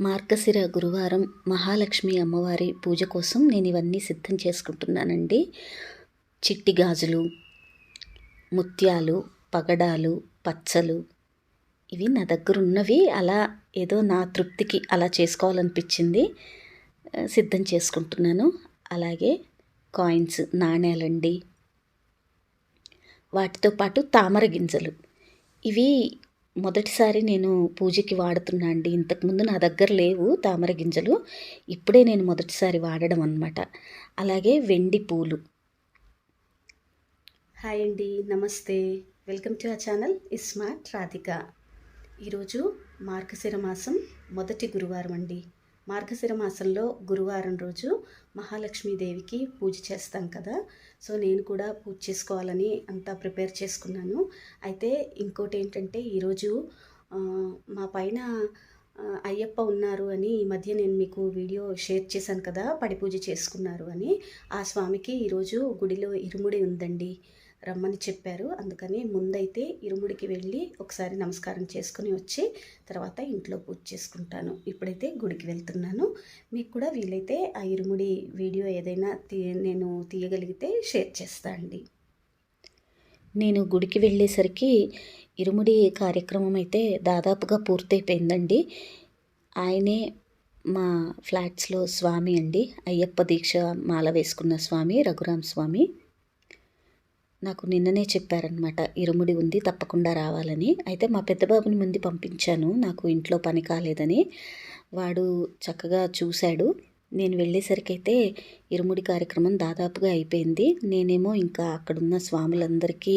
మార్గశిర గురువారం మహాలక్ష్మి అమ్మవారి పూజ కోసం నేను ఇవన్నీ సిద్ధం చేసుకుంటున్నానండి. చిట్టి గాజులు, ముత్యాలు, పగడాలు, పచ్చలు ఇవి నా దగ్గర ఉన్నవి. అలా ఏదో నా తృప్తికి అలా చేసుకోవాలనిపించింది, సిద్ధం చేసుకుంటున్నాను. అలాగే కాయిన్స్, నాణేలండి. వాటితో పాటు తామర గింజలు. ఇవి మొదటిసారి నేను పూజకి వాడుతున్నా అండి. ఇంతకుముందు నా దగ్గర లేవు తామర గింజలు. ఇప్పుడే నేను మొదటిసారి వాడడం అనమాట. అలాగే వెండి పూలు. హాయ్ అండి, నమస్తే. Welcome to our channel smart Radhika. ఈరోజు మార్గశిర మాసం మొదటి గురువారం అండి. మార్గశిర మాసంలో గురువారం రోజు మహాలక్ష్మీదేవికి పూజ చేస్తాం కదా. సో నేను కూడా పూజ చేసుకోవాలని అంతా ప్రిపేర్ చేసుకున్నాను. అయితే ఇంకోటి ఏంటంటే ఈరోజు మా పైన అయ్యప్ప ఉన్నారు అని ఈ మధ్య నేను మీకు వీడియో షేర్ చేశాను కదా, పడి పూజ చేసుకున్నారు అని. ఆ స్వామికి ఈరోజు గుడిలో ఇరుముడి ఉందండి, రమ్మని చెప్పారు. అందుకని ముందైతే ఇరుముడికి వెళ్ళి ఒకసారి నమస్కారం చేసుకుని వచ్చి తర్వాత ఇంట్లో పూజ చేసుకుంటాను. ఇప్పుడైతే గుడికి వెళ్తున్నాను. మీకు కూడా వీలైతే ఆ ఇరుముడి వీడియో ఏదైనా నేను తీయగలిగితే షేర్ చేస్తా అండి. నేను గుడికి వెళ్ళేసరికి ఇరుముడి కార్యక్రమం అయితే దాదాపుగా పూర్తయిపోయిందండి. ఆయనే మా ఫ్లాట్స్లో స్వామి అండి, అయ్యప్ప దీక్ష మాల వేసుకున్న స్వామి, రఘురామ్ స్వామి. నాకు నిన్ననే చెప్పారనమాట, ఇరుముడి ఉంది తప్పకుండా రావాలని. అయితే మా పెద్ద బాబుని ముందు పంపించాను, నాకు ఇంట్లో పని కాలేదని. వాడు చక్కగా చూశాడు. నేను వెళ్ళేసరికి అయితే ఇరుముడి కార్యక్రమం దాదాపుగా అయిపోయింది. నేనేమో ఇంకా అక్కడున్న స్వాములందరికీ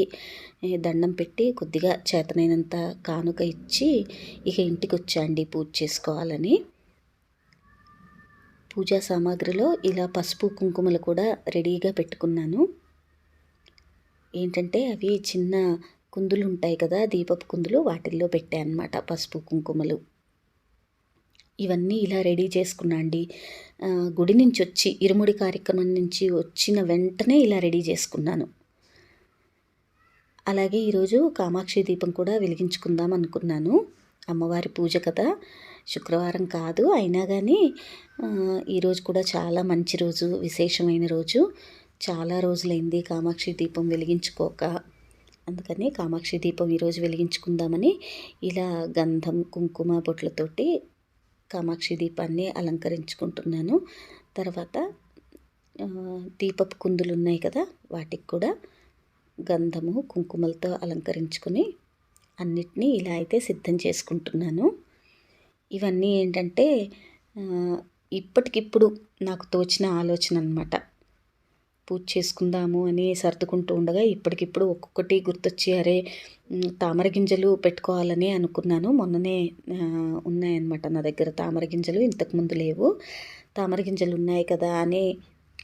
దండం పెట్టి కొద్దిగా చేతనైనంత కానుక ఇచ్చి ఇక ఇంటికి వచ్చాండి పూజ చేసుకోవాలని. పూజా సామాగ్రిలో ఇలా పసుపు కుంకుమలు కూడా రెడీగా పెట్టుకున్నాను. ఏంటంటే అవి చిన్న కుందులు ఉంటాయి కదా, దీపపు కుందులు, వాటిల్లో పెట్టాను అనమాట పసుపు కుంకుమలు. ఇవన్నీ ఇలా రెడీ చేసుకున్నా అండి. గుడి నుంచి వచ్చి ఇరుముడి కార్యక్రమం నుంచి వచ్చిన వెంటనే ఇలా రెడీ చేసుకున్నాను. అలాగే ఈరోజు కామాక్షి దీపం కూడా వెలిగించుకుందాం అనుకున్నాను. అమ్మవారి పూజ కదా, శుక్రవారం కాదు అయినా కానీ ఈరోజు కూడా చాలా మంచి రోజు, విశేషమైన రోజు. చాలా రోజులైంది కామాక్షి దీపం వెలిగించుకోక. అందుకని కామాక్షి దీపం ఈరోజు వెలిగించుకుందామని ఇలా గంధం, కుంకుమ బొట్లతోటి కామాక్షి దీపాన్ని అలంకరించుకుంటున్నాను. తర్వాత దీపపు కుందులు ఉన్నాయి కదా, వాటికి కూడా గంధము, కుంకుమలతో అలంకరించుకొని అన్నిటినీ ఇలా అయితే సిద్ధం చేసుకుంటున్నాను. ఇవన్నీ ఏంటంటే ఇప్పటికిప్పుడు నాకు తోచిన ఆలోచన అన్నమాట. పూజ చేసుకుందాము అని సర్దుకుంటూ ఉండగా ఇప్పటికిప్పుడు ఒక్కొక్కటి గుర్తొచ్చి అరే తామర గింజలు పెట్టుకోవాలని అనుకున్నాను. మొన్ననే ఉన్నాయన్నమాట నా దగ్గర తామర గింజలు, ఇంతకుముందు లేవు. తామర గింజలు ఉన్నాయి కదా అని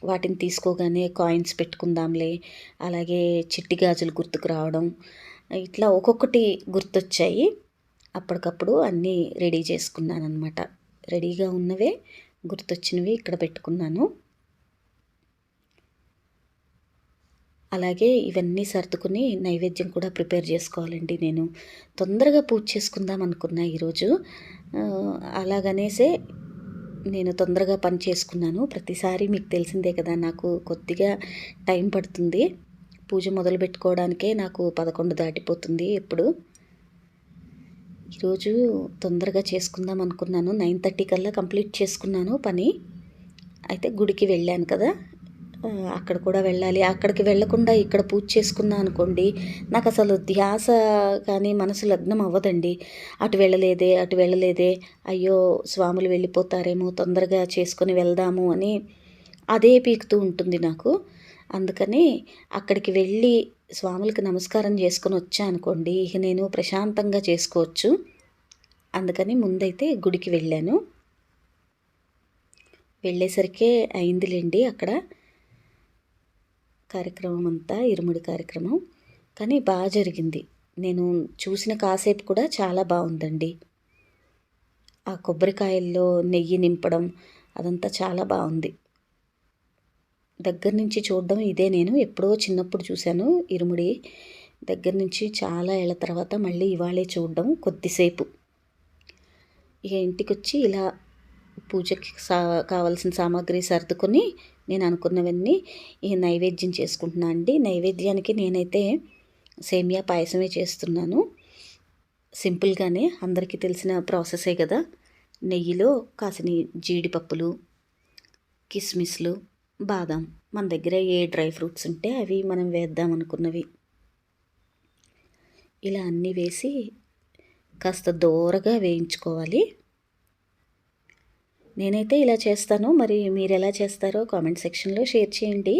వాటిని తీసుకోగానే కాయిన్స్ పెట్టుకుందాంలే, అలాగే చిట్టి గాజులు గుర్తుకు రావడం, ఇట్లా ఒక్కొక్కటి గుర్తొచ్చాయి. అప్పటికప్పుడు అన్నీ రెడీ చేసుకున్నాను అనమాట. రెడీగా ఉన్నవే గుర్తొచ్చినవి ఇక్కడ పెట్టుకున్నాను. అలాగే ఇవన్నీ సర్దుకుని నైవేద్యం కూడా ప్రిపేర్ చేసుకోవాలండి. నేను తొందరగా పూజ చేసుకుందాం అనుకున్నా ఈరోజు. అలాగనేసే నేను తొందరగా పని చేసుకున్నాను. ప్రతిసారి మీకు తెలిసిందే కదా, నాకు కొద్దిగా టైం పడుతుంది. పూజ మొదలు పెట్టుకోవడానికే నాకు 11 దాటిపోతుంది ఎప్పుడు. ఈరోజు తొందరగా చేసుకుందాం అనుకున్నాను. 9:30 కల్లా కంప్లీట్ చేసుకున్నాను పని. అయితే గుడికి వెళ్ళాను కదా, అక్కడ కూడా వెళ్ళాలి. అక్కడికి వెళ్ళకుండా ఇక్కడ పూజ చేసుకున్నా అనుకోండి, నాకు అసలు ధ్యాస కానీ మనసు లగ్నం అవ్వదండి. అటు వెళ్ళలేదే, అయ్యో స్వాములు వెళ్ళిపోతారేమో, తొందరగా చేసుకొని వెళ్దాము అని అదే పీకుతూ ఉంటుంది నాకు. అందుకని అక్కడికి వెళ్ళి స్వాములకి నమస్కారం చేసుకొని వచ్చా అనుకోండి, ఇక నేను ప్రశాంతంగా చేసుకోవచ్చు. అందుకని ముందైతే గుడికి వెళ్ళాను. వెళ్ళేసరికే అయిందిలేండి అక్కడ కార్యక్రమం అంతా, ఇరుముడి కార్యక్రమం. కానీ బాగా జరిగింది. నేను చూసిన కాసేపు కూడా చాలా బాగుందండి. ఆ కొబ్బరికాయల్లో నెయ్యి నింపడం అదంతా చాలా బాగుంది. దగ్గర నుంచి చూడడం ఇదే, నేను ఎప్పుడో చిన్నప్పుడు చూశాను ఇరుముడి. దగ్గర నుంచి చాలా ఏళ్ళ తర్వాత మళ్ళీ ఇవాళే చూడడం కొద్దిసేపు. ఇక ఇంటికి వచ్చి ఇలా పూజకి కావాల్సిన సామాగ్రి సర్దుకొని నేను అనుకున్నవన్నీ ఈ నైవేద్యం చేసుకుంటున్నాను అండి. నైవేద్యానికి నేనైతే సేమియా పాయసమే చేస్తున్నాను. సింపుల్గానే, అందరికీ తెలిసిన ప్రాసెసే కదా. నెయ్యిలో కాసిన జీడిపప్పులు, కిస్మిస్లు, బాదం, మన దగ్గర ఏ డ్రై ఫ్రూట్స్ ఉంటే అవి మనం వేద్దాం అనుకున్నవి ఇలా అన్నీ వేసి కాస్త దోరగా వేయించుకోవాలి. నేనైతే ఇలా చేస్తాను. మరి మీరు ఎలా చేస్తారో కామెంట్ సెక్షన్లో షేర్ చేయండి.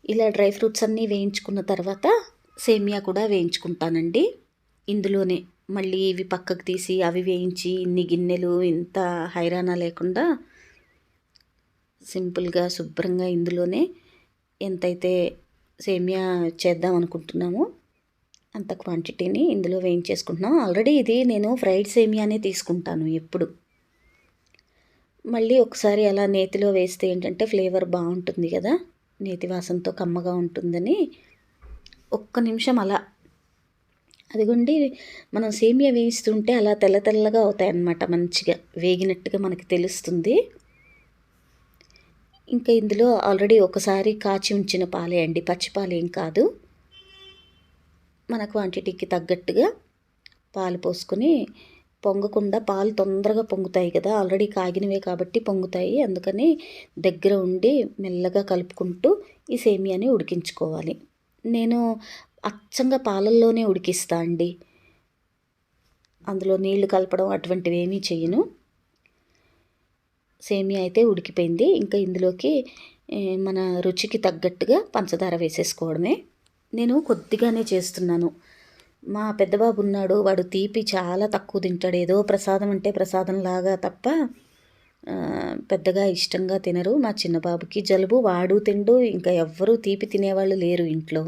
ఇలా డ్రై ఫ్రూట్స్ అన్నీ వేయించుకున్న తర్వాత సేమియా కూడా వేయించుకుంటానండి. ఇందులోనే మళ్ళీ ఇవి పక్కకు తీసి అవి వేయించి ఇన్ని గిన్నెలు ఇంత హైరానా లేకుండా సింపుల్గా శుభ్రంగా ఇందులోనే ఎంతైతే సేమియా చేద్దాం అనుకుంటున్నామో అంత క్వాంటిటీని ఇందులో వేయించేసుకుంటున్నాం. ఆల్రెడీ ఇది నేను ఫ్రైడ్ సేమియానే తీసుకుంటాను ఎప్పుడు. మళ్ళీ ఒకసారి అలా నేతిలో వేస్తే ఏంటంటే ఫ్లేవర్ బాగుంటుంది కదా, నేతి వాసనతో కమ్మగా ఉంటుందని ఒక్క నిమిషం అలా అదిగోండి మనం సేమియా వేయిస్తుంటే అలా తెల్ల తెల్లగా అవుతాయి అన్నమాట, మంచిగా వేగినట్టుగా మనకి తెలుస్తుంది. ఇంకా ఇందులో ఆల్రెడీ ఒకసారి కాచి ఉంచిన పాలే అండి, పచ్చిపాలేం కాదు. మన క్వాంటిటీకి తగ్గట్టుగా పాలు పోసుకొని పొంగకుండా, పాలు తొందరగా పొంగుతాయి కదా, ఆల్రెడీ కాగినవే కాబట్టి పొంగుతాయి. అందుకని దగ్గర ఉండి మెల్లగా కలుపుకుంటూ ఈ సేమియాని ఉడికించుకోవాలి. నేను అచ్చంగా పాలల్లోనే ఉడికిస్తా అండి, అందులో నీళ్లు కలపడం అటువంటివి ఏమీ చేయను. సేమియా అయితే ఉడికిపోయింది. ఇంకా ఇందులోకి మన రుచికి తగ్గట్టుగా పంచదార వేసేసుకోవడమే. నేను కొద్దిగానే చేస్తున్నాను. మా పెద్దబాబు ఉన్నాడు, వాడు తీపి చాలా తక్కువ తింటాడు. ఏదో ప్రసాదం అంటే ప్రసాదంలాగా తప్ప పెద్దగా ఇష్టంగా తినరు. మా చిన్న బాబుకి జలుబు, వాడు తిండు, ఇంకా ఎవ్వరూ తీపి తినేవాళ్ళు లేరు ఇంట్లో,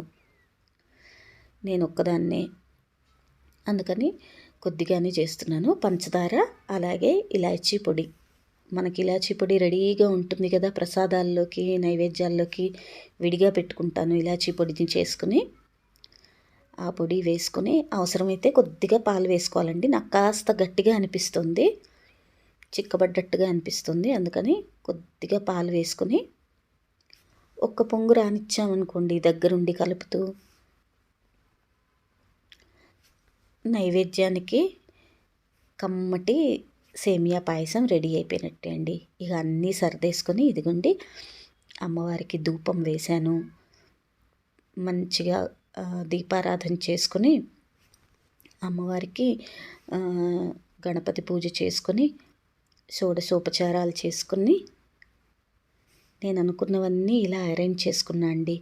నేను ఒక్కదాన్నే. అందుకని కొద్దిగానే చేస్తున్నాను. పంచదార అలాగే ఇలాచీ పొడి, మనకి ఇలాచీ పొడి రెడీగా ఉంటుంది కదా ప్రసాదాల్లోకి నైవేద్యాల్లోకి, విడిగా పెట్టుకుంటాను ఇలాచీ పొడిని చేసుకుని. ఆ పొడి వేసుకొని అవసరమైతే కొద్దిగా పాలు వేసుకోవాలండి. నాకు కాస్త గట్టిగా అనిపిస్తుంది, చిక్కబడ్డట్టుగా అనిపిస్తుంది, అందుకని కొద్దిగా పాలు వేసుకొని ఒక్క పొంగు రానిచ్చామనుకోండి దగ్గరుండి కలుపుతూ, నైవేద్యానికి కమ్మటి సేమియా పాయసం రెడీ అయిపోయినట్టే అండి. ఇక అన్నీ సర్దేసుకొని ఇదిగోండి అమ్మవారికి ధూపం వేశాను. మంచిగా దీపారాధన చేసుకొని అమ్మవారికి గణపతి పూజ చేసుకొని షోడశోపచారాలు చేసుకుని నేను అనుకున్నవన్నీ ఇలా అరేంజ్ చేసుకున్నా అండి.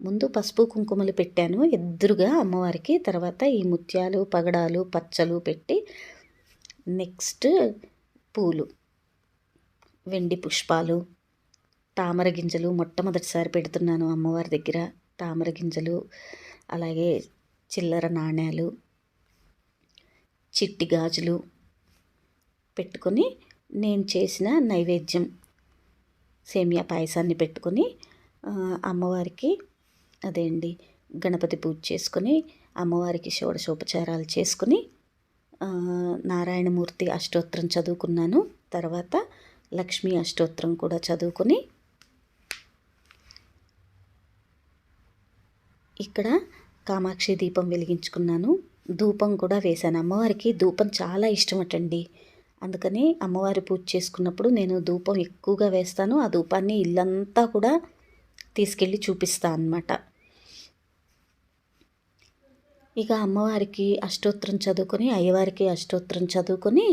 ముందు పసుపు కుంకుమలు పెట్టాను ఎదురుగా అమ్మవారికి, తర్వాత ఈ ముత్యాలు, పగడాలు, పచ్చలు పెట్టి, నెక్స్ట్ పూలు, వెండి పుష్పాలు, తామర గింజలు మొట్టమొదటిసారి పెడుతున్నాను అమ్మవారి దగ్గర. తామర గింజలు, అలాగే చిల్లర నాణ్యాలు, చిట్టి గాజులు పెట్టుకొని నేను చేసిన నైవేద్యం సేమియా పాయసాన్ని పెట్టుకొని అమ్మవారికి అదే అండి గణపతి పూజ చేసుకొని అమ్మవారికి షోడశోపచారాలు చేసుకుని నారాయణమూర్తి అష్టోత్తరం చదువుకున్నాను. తర్వాత లక్ష్మీ అష్టోత్తరం కూడా చదువుకొని ఇక్కడ కామాక్షి దీపం వెలిగించుకున్నాను. ధూపం కూడా వేశాను. అమ్మవారికి ధూపం చాలా ఇష్టమటండి, అందుకని అమ్మవారి పూజ చేసుకున్నప్పుడు నేను ధూపం ఎక్కువగా వేస్తాను. ఆ ధూపాన్ని ఇల్లంతా కూడా తీసుకెళ్ళి చూపిస్తాను అన్నమాట. ఇక అమ్మవారికి అష్టోత్తరం చదువుకొని, అయ్యవారికి అష్టోత్తరం చదువుకొని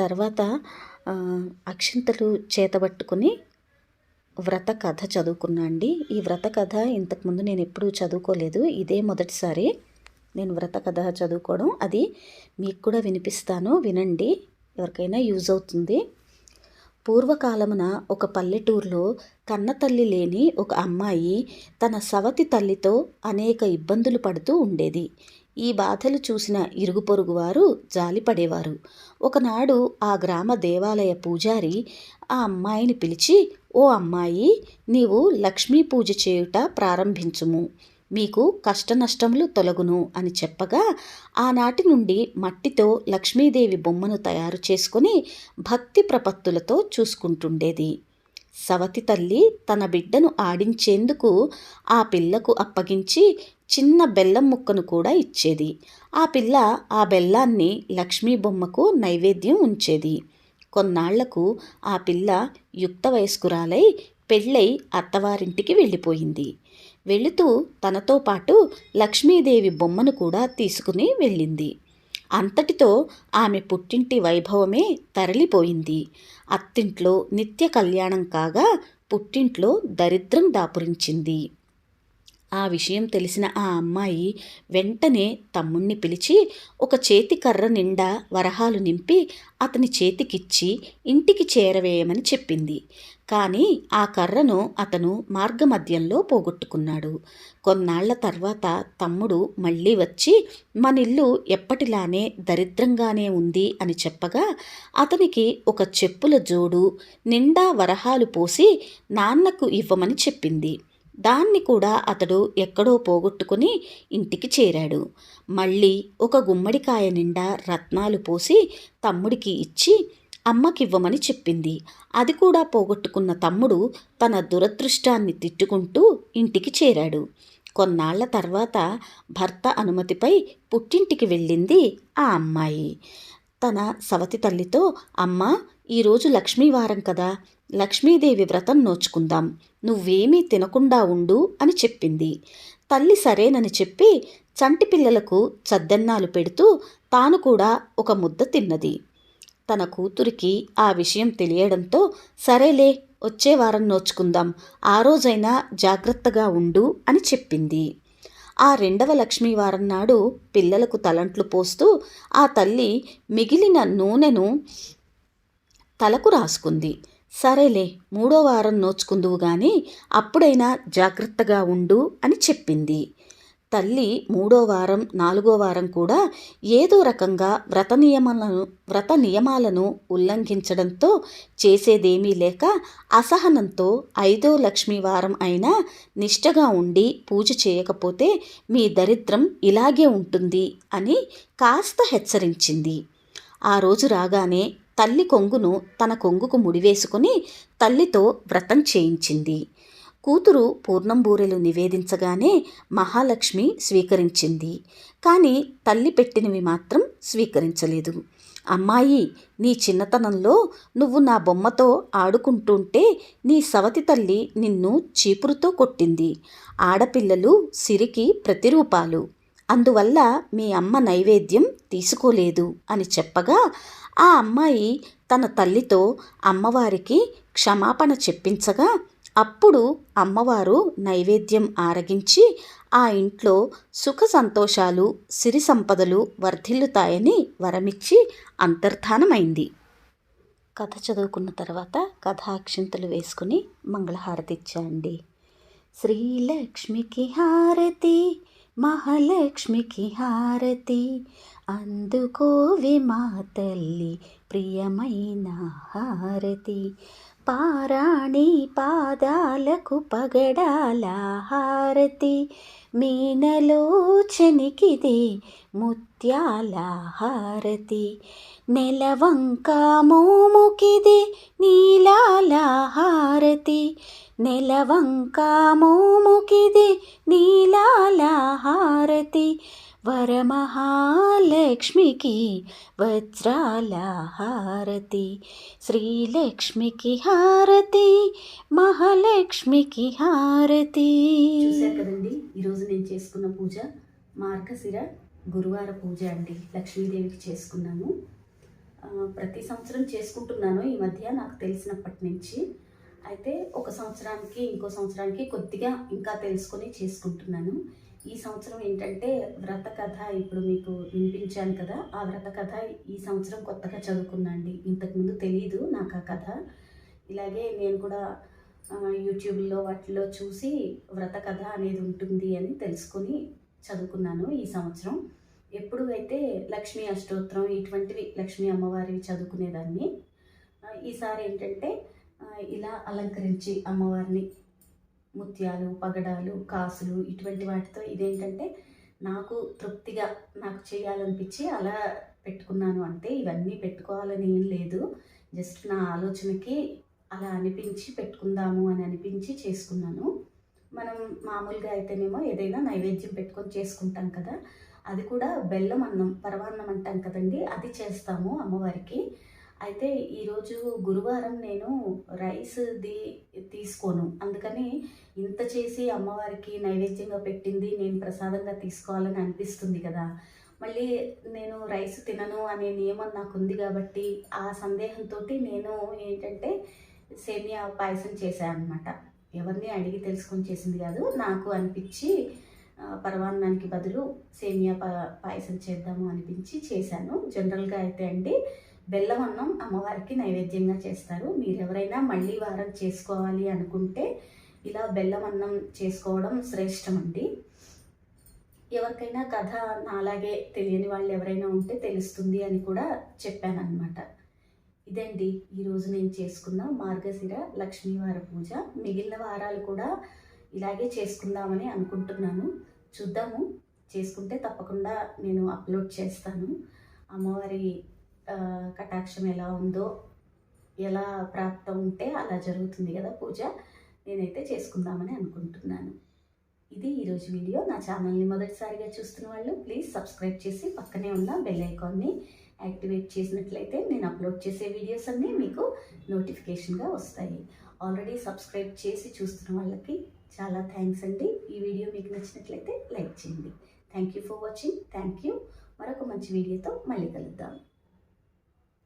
తర్వాత అక్షింతలు చేతబట్టుకొని వ్రత కథ చదువుకున్నా అండి. ఈ వ్రత కథ ఇంతకుముందు నేను ఎప్పుడూ చదువుకోలేదు, ఇదే మొదటిసారి నేను వ్రత కథ చదువుకోవడం. అది మీకు కూడా వినిపిస్తాను, వినండి, ఎవరికైనా యూజ్ అవుతుంది. పూర్వకాలమున ఒక పల్లెటూరులో కన్నతల్లి లేని ఒక అమ్మాయి తన సవతి తల్లితో అనేక ఇబ్బందులు పడుతూ ఉండేది. ఈ బాధలు చూసిన ఇరుగు పొరుగు వారు జాలిపడేవారు. ఒకనాడు ఆ గ్రామ దేవాలయ పూజారి ఆ అమ్మాయిని పిలిచి, ఓ అమ్మాయి, నీవు లక్ష్మీ పూజ చేయుట ప్రారంభించుము. మీకు కష్టనష్టములు తొలగును అని చెప్పగా ఆనాటి నుండి మట్టితో లక్ష్మీదేవి బొమ్మను తయారు చేసుకొని భక్తి ప్రపత్తులతో చూసుకుంటుండేది. సవతి తల్లి తన బిడ్డను ఆడించేందుకు ఆ పిల్లకు అప్పగించి చిన్న బెల్లం ముక్కను కూడా ఇచ్చేది. ఆ పిల్ల ఆ బెల్లాన్ని లక్ష్మీ బొమ్మకు నైవేద్యం ఉంచేది. కొన్నాళ్లకు ఆ పిల్ల యుక్త వయస్కురాలై పెళ్ళై అత్తవారింటికి వెళ్ళిపోయింది. వెళుతూ తనతో పాటు లక్ష్మీదేవి బొమ్మను కూడా తీసుకుని వెళ్ళింది. అంతటితో ఆమె పుట్టింటి వైభవమే తరలిపోయింది. అత్తింట్లో నిత్య కళ్యాణం కాగా పుట్టింట్లో దరిద్రం దాపురించింది. ఆ విషయం తెలిసిన ఆ అమ్మాయి వెంటనే తమ్ముణ్ణి పిలిచి ఒక చేతి కర్ర నిండా వరహాలు నింపి అతని చేతికిచ్చి ఇంటికి చేరవేయమని చెప్పింది. కానీ ఆ కర్రను అతను మార్గమధ్యంలో పోగొట్టుకున్నాడు. కొన్నాళ్ల తర్వాత తమ్ముడు మళ్ళీ వచ్చి మనిల్లు ఎప్పటిలానే దరిద్రంగానే ఉంది అని చెప్పగా అతనికి ఒక చెప్పుల జోడు నిండా వరహాలు పోసి నాన్నకు ఇవ్వమని చెప్పింది. దాన్ని కూడా అతడు ఎక్కడో పోగొట్టుకుని ఇంటికి చేరాడు. మళ్ళీ ఒక గుమ్మడికాయ నిండా రత్నాలు పోసి తమ్ముడికి ఇచ్చి అమ్మకివ్వమని చెప్పింది. అది కూడా పోగొట్టుకున్న తమ్ముడు తన దురదృష్టాన్ని తిట్టుకుంటూ ఇంటికి చేరాడు. కొన్నాళ్ల తర్వాత భర్త అనుమతిపై పుట్టింటికి వెళ్ళింది ఆ అమ్మాయి. తన సవతి తల్లితో, అమ్మా, ఈరోజు లక్ష్మీవారం కదా, లక్ష్మీదేవి వ్రతం నోచుకుందాం, నువ్వేమీ తినకుండా ఉండు అని చెప్పింది. తల్లి సరేనని చెప్పి చంటి పిల్లలకు చద్దెన్నాలు పెడుతూ తాను కూడా ఒక ముద్ద తిన్నది. తన కూతురికి ఆ విషయం తెలియడంతో, సరేలే, వచ్చే వారం నోచుకుందాం, ఆ రోజైనా జాగ్రత్తగా ఉండు అని చెప్పింది. ఆ రెండవ లక్ష్మీవారం నాడు పిల్లలకు తలంట్లు పోస్తూ ఆ తల్లి మిగిలిన నూనెను తలకు రాసుకుంది. సరేలే, మూడో వారం నోచుకుందువు గాని అప్పుడైనా జాగ్రత్తగా ఉండు అని చెప్పింది. తల్లి మూడో వారం, నాలుగో వారం కూడా ఏదో రకంగా వ్రత నియమాలను ఉల్లంఘించడంతో చేసేదేమీ లేక అసహనంతో ఐదో లక్ష్మీవారం అయినా నిష్టగా ఉండి పూజ చేయకపోతే మీ దరిద్రం ఇలాగే ఉంటుంది అని కాస్త హెచ్చరించింది. ఆ రోజు రాగానే తల్లి కొంగును తన కొంగుకు ముడివేసుకుని తల్లితో వ్రతం చేయించింది. కూతురు పూర్ణం బూరెలు నివేదించగానే మహాలక్ష్మి స్వీకరించింది. కానీ తల్లి పెట్టినవి మాత్రం స్వీకరించలేదు. అమ్మాయి, నీ చిన్నతనంలో నువ్వు నా బొమ్మతో ఆడుకుంటుంటే నీ సవతి తల్లి నిన్ను చీపురుతో కొట్టింది. ఆడపిల్లలు సిరికి ప్రతిరూపాలు, అందువల్ల మీ అమ్మ నైవేద్యం తీసుకోలేదు అని చెప్పగా ఆ అమ్మాయి తన తల్లితో అమ్మవారికి క్షమాపణ చెప్పించగా అప్పుడు అమ్మవారు నైవేద్యం ఆరగించి ఆ ఇంట్లో సుఖ సంతోషాలు, సిరి సంపదలు వర్ధిల్లుతాయని వరమిచ్చి అంతర్ధానమైంది. కథ చదువుకున్న తర్వాత కథాక్షింతలు వేసుకుని మంగళహారతి ఇచ్చాండి. శ్రీలక్ష్మికి హారతి, మహాలక్ష్మికి హారతి, అందుకోవే మా తల్లి ప్రియమైన హారతి, పారాణి పాదాలకు పగడాల హారతి, మీనలోచనికిదే ముత్యాల హారతి, నెలవంక మోముకిదే నీలాల హారతి, నెలవంక మోముకిదే నీలాల హారతి, వరమహాలక్ష్మికి వజ్రాల హారతి, శ్రీలక్ష్మికి హారతి, మహాలక్ష్మికి హారతి. చూశారు కదండి, ఈరోజు నేను చేసుకున్న పూజ మార్గశిర గురువార పూజ అండి. లక్ష్మీదేవికి చేసుకున్నాను. ప్రతి సంవత్సరం చేసుకుంటున్నాను ఈ మధ్య నాకు తెలిసినప్పటి నుంచి. అయితే ఒక సంవత్సరానికి ఇంకో సంవత్సరానికి కొద్దిగా ఇంకా తెలుసుకొని చేసుకుంటున్నాను. ఈ సంవత్సరం ఏంటంటే వ్రత కథ ఇప్పుడు మీకు వినిపించాను కదా, ఆ వ్రత కథ ఈ సంవత్సరం కొత్తగా చదువుకున్నా అండి. ఇంతకుముందు తెలియదు నాకు ఆ కథ. ఇలాగే నేను కూడా యూట్యూబ్లో వాటిలో చూసి వ్రత కథ అనేది ఉంటుంది అని తెలుసుకొని చదువుకున్నాను ఈ సంవత్సరం. ఎప్పుడు అయితే లక్ష్మీ అష్టోత్తరం ఇటువంటివి లక్ష్మీ అమ్మవారివి చదువుకునేదాన్ని. ఈసారి ఏంటంటే ఇలా అలంకరించి అమ్మవారిని ముత్యాలు, పగడాలు, కాసులు ఇటువంటి వాటితో ఇదేంటంటే నాకు తృప్తిగా నాకు చేయాలనిపించి అలా పెట్టుకున్నాను అంతే. ఇవన్నీ పెట్టుకోవాలని ఏం లేదు. జస్ట్ నా ఆలోచనకి అలా అనిపించి పెట్టుకుందాము అని అనిపించి చేసుకున్నాను. మనం మామూలుగా అయితేనేమో ఏదైనా నైవేద్యం పెట్టుకొని చేసుకుంటాం కదా, అది కూడా బెల్లం అన్నం, పరమాన్నం అంటాం కదండి, అది చేస్తాము అమ్మవారికి. అయితే ఈరోజు గురువారం నేను రైస్ది తీసుకోను. అందుకని ఇంత చేసి అమ్మవారికి నైవేద్యంగా పెట్టింది నేను ప్రసాదంగా తీసుకోవాలని అనిపిస్తుంది కదా. మళ్ళీ నేను రైస్ తినను అనే నియమం నాకు ఉంది కాబట్టి ఆ సందేహంతో నేను ఏంటంటే సేమియా పాయసం చేశాను అనమాట. ఎవరిని అడిగి తెలుసుకొని చేసింది కాదు, నాకు అనిపించి పరమాన్నానికి బదులు సేమియా పాయసం చేద్దాము అనిపించి చేశాను. జనరల్గా అయితే అండి బెల్లం అన్నం అమ్మవారికి నైవేద్యంగా చేస్తారు. మీరు ఎవరైనా మళ్ళీ వారం చేసుకోవాలి అనుకుంటే ఇలా బెల్లం అన్నం చేసుకోవడం శ్రేష్టం అండి. ఎవరికైనా కథ నాలాగే తెలియని వాళ్ళు ఎవరైనా ఉంటే తెలుస్తుంది అని కూడా చెప్పానన్నమాట. ఇదండి ఈరోజు నేను చేసుకున్న మార్గశిర లక్ష్మీవార పూజ. మిగిలిన వారాలు కూడా ఇలాగే చేసుకుందామని అనుకుంటున్నాను. చూద్దాము, చేసుకుంటే తప్పకుండా నేను అప్లోడ్ చేస్తాను. అమ్మవారి కటాక్షం ఎలా ఉందో, ఎలా ప్రాప్తం ఉంటే అలా జరుగుతుంది కదా పూజ. నేనైతే చేసుకుందామని అనుకుంటున్నాను. ఇది ఈరోజు వీడియో. నా ఛానల్ని మొదటిసారిగా చూస్తున్న వాళ్ళు ప్లీజ్ సబ్స్క్రైబ్ చేసి పక్కనే ఉన్న బెల్ ఐకాన్ని యాక్టివేట్ చేసినట్లయితే నేను అప్లోడ్ చేసే వీడియోస్ అన్నీ మీకు నోటిఫికేషన్గా వస్తాయి. ఆల్రెడీ సబ్స్క్రైబ్ చేసి చూస్తున్న వాళ్ళకి చాలా థ్యాంక్స్ అండి. ఈ వీడియో మీకు నచ్చినట్లయితే లైక్ చేయండి. Thank you for watching. Thank you. మరొక మంచి వీడియోతో మళ్ళీ కలుద్దాం.